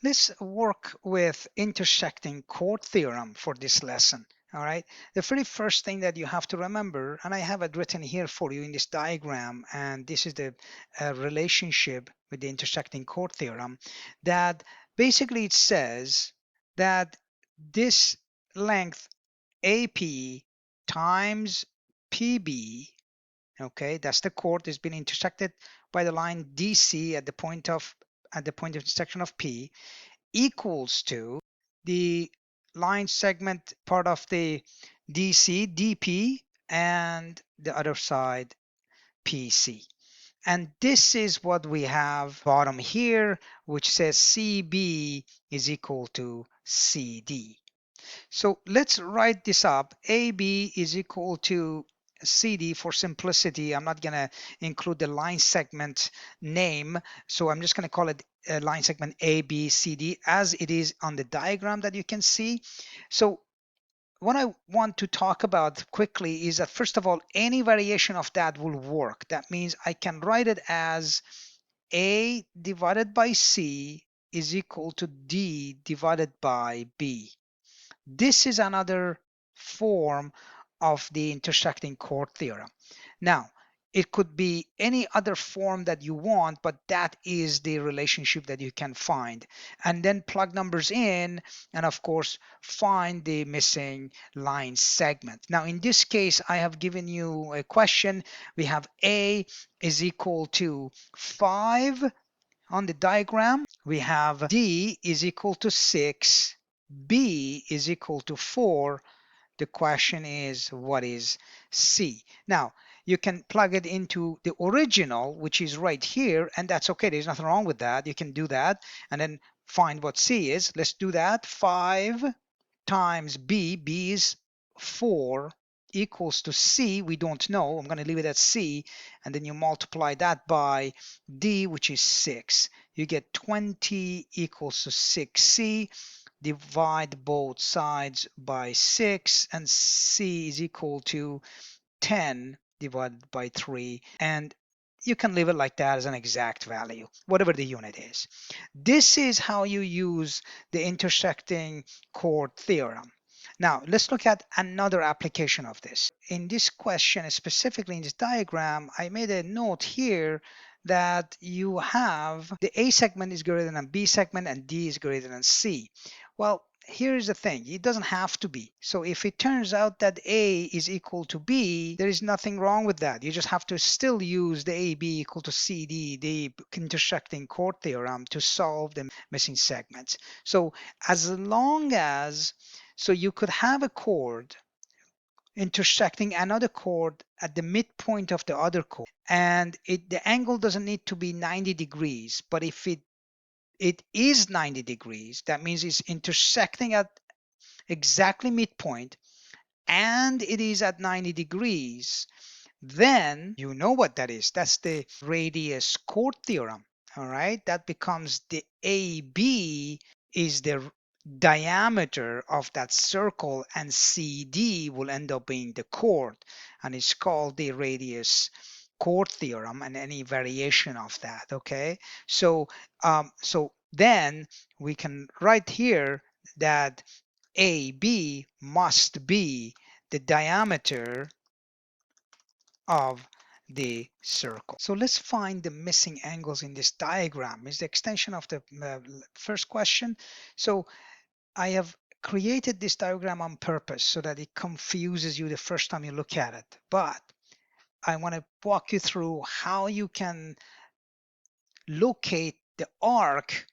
let's work with intersecting chord theorem for this lesson. All right. The very first thing that you have to remember, and I have it written here for you in this diagram, and this is the relationship with the intersecting chord theorem, that basically it says that this length AP times PB, okay, that's the chord that's been intersected by the line DC at the point of intersection of P, equals to the line segment part of the DC, DP, and the other side, PC. And this is what we have bottom here, which says CB is equal to CD. So let's write this up. AB is equal to CD for simplicity. I'm not going to include the line segment name, so I'm just going to call it line segment ABCD as it is on the diagram that you can see. So what I want to talk about quickly is that, first of all, any variation of that will work. That means I can write it as A divided by C is equal to D divided by B. This is another form of the intersecting chord theorem. Now, it could be any other form that you want, but that is the relationship that you can find. And then plug numbers in, and of course, find the missing line segment. Now, in this case, I have given you a question. We have A is equal to 5 on the diagram. We have D is equal to 6. B is equal to 4. The question is, what is C? Now, you can plug it into the original, which is right here, and that's okay. There's nothing wrong with that. You can do that and then find what C is. Let's do that. 5 times B, B is 4, equals to C. We don't know. I'm going to leave it at C. And then you multiply that by D, which is 6. You get 20 equals to 6C. Divide both sides by 6, and C is equal to 10 divided by 3. And you can leave it like that as an exact value, whatever the unit is. This is how you use the intersecting chord theorem. Now, let's look at another application of this. In this question, specifically in this diagram, I made a note here that you have the A segment is greater than B segment and D is greater than C. Well, here's the thing, it doesn't have to be. So if it turns out that A is equal to B, there is nothing wrong with that. You just have to still use the AB equal to CD, the intersecting chord theorem, to solve the missing segments. So as long as, so you could have a chord intersecting another chord at the midpoint of the other chord, and the angle doesn't need to be 90 degrees, but if it is 90 degrees, that means it's intersecting at exactly midpoint and it is at 90 degrees, then you know what that is. That's the radius chord theorem. All right, that becomes the AB is the diameter of that circle, and CD will end up being the chord, and it's called the radius chord theorem, and any variation of that. Okay, so then we can write here that AB must be the diameter of the circle. So let's find the missing angles in this diagram. It's the extension of the first question. So I have created this diagram on purpose so that it confuses you the first time you look at it. But I want to walk you through how you can locate the arc,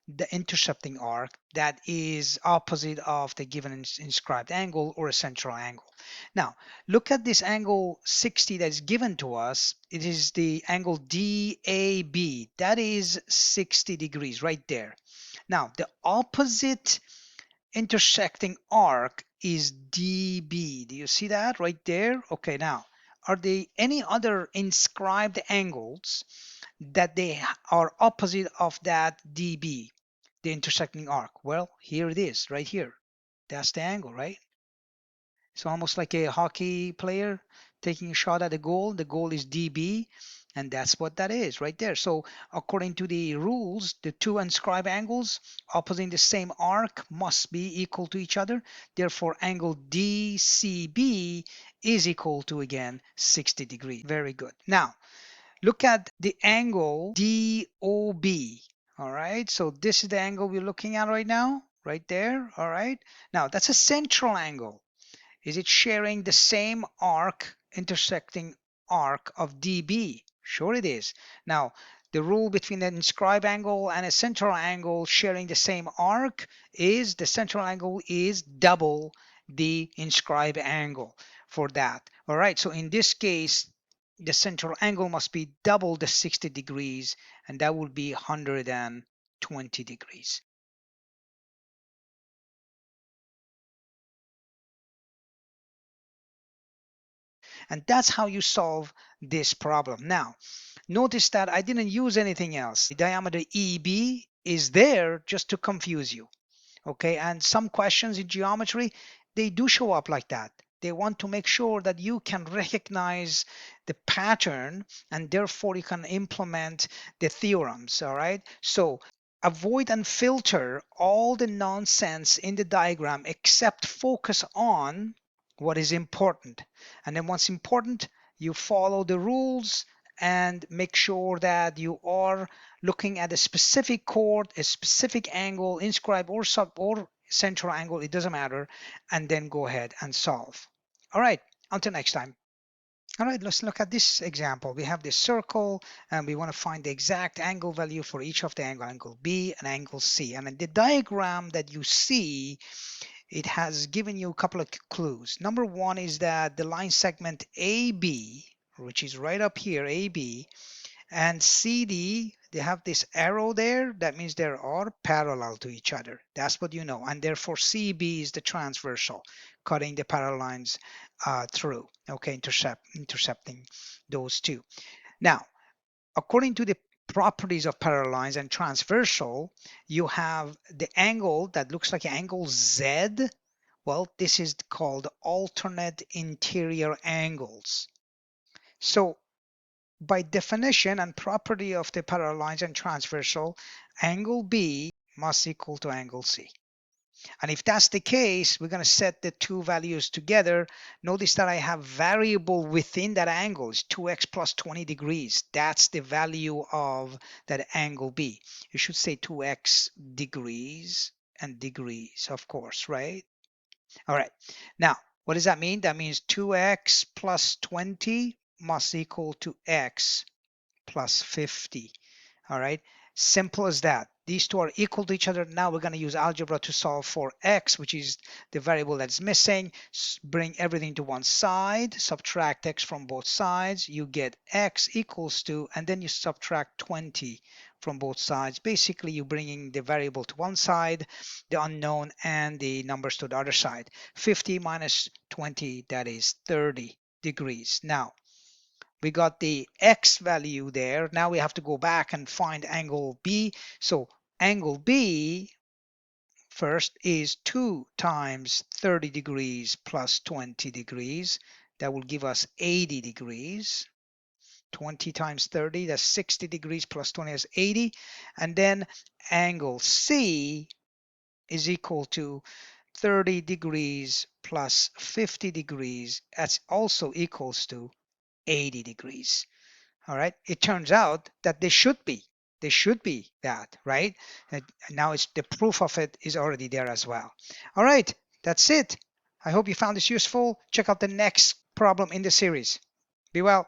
the intercepting arc that is opposite of the given inscribed angle or a central angle. Now, look at this angle 60 that is given to us. It is the angle DAB. That is 60 degrees right there. Now, the opposite intersecting arc is DB. Do you see that right there? Okay, now, are there any other inscribed angles that they are opposite of that DB, the intersecting arc? Well, here it is, right here. That's the angle, right? It's almost like a hockey player taking a shot at a goal. The goal is DB, And that's what that is right there. So according to the rules, the two inscribed angles opposite the same arc must be equal to each other. Therefore, angle DCB is equal to, again, 60 degrees. Very good. Now, look at the angle DOB. All right, so this is the angle we're looking at right now, right there. All right, now that's a central angle. Is it sharing the same arc, intersecting arc of DB? Sure it is. Now, the rule between an inscribed angle and a central angle sharing the same arc is the central angle is double the inscribed angle for that. All right, so in this case, the central angle must be double the 60 degrees, and that would be 120 degrees. And that's how you solve this problem. Now, notice that I didn't use anything else. The diameter EB is there just to confuse you. Okay, and some questions in geometry, they do show up like that. They want to make sure that you can recognize the pattern and therefore you can implement the theorems. All right, so avoid and filter all the nonsense in the diagram except focus on what is important. And then once important, you follow the rules and make sure that you are looking at a specific chord, a specific angle, inscribed or sub or central angle, it doesn't matter, and then go ahead and solve. All right, until next time. All right, let's look at this example. We have this circle and we want to find the exact angle value for each of the angle B and angle C. And in the diagram that you see, it has given you a couple of clues. Number one is that the line segment AB, which is right up here, AB, and CD, they have this arrow there. That means they are parallel to each other. That's what you know. And therefore, CB is the transversal, cutting the parallel lines through, okay, intercepting those two. Now, according to the properties of parallel lines and transversal, you have the angle that looks like angle Z. Well, this is called alternate interior angles. So by definition and property of the parallel lines and transversal, angle B must equal to angle C. And if that's the case, we're going to set the two values together. Notice that I have variable within that angle. It's 2x plus 20 degrees. That's the value of that angle B. You should say 2x degrees and degrees, of course, right? All right. Now, what does that mean? That means 2x plus 20 must equal to x plus 50. All right, simple as that. These two are equal to each other. Now we're going to use algebra to solve for x, which is the variable that's missing. Bring everything to one side, subtract x from both sides. You get x equals to, and then you subtract 20 from both sides. Basically, you're bringing the variable to one side, the unknown, and the numbers to the other side. 50 minus 20, that is 30 degrees. Now, we got the x value there. Now we have to go back and find angle B. So angle B first is 2 times 30 degrees plus 20 degrees. That will give us 80 degrees. 20 times 30, that's 60 degrees plus 20 is 80. And then angle C is equal to 30 degrees plus 50 degrees. That's also equals to 80 degrees. All right, it turns out that they should be that, right? And now it's the proof of it is already there as well. All right, that's it. I hope you found this useful. Check out the next problem in the series. Be well.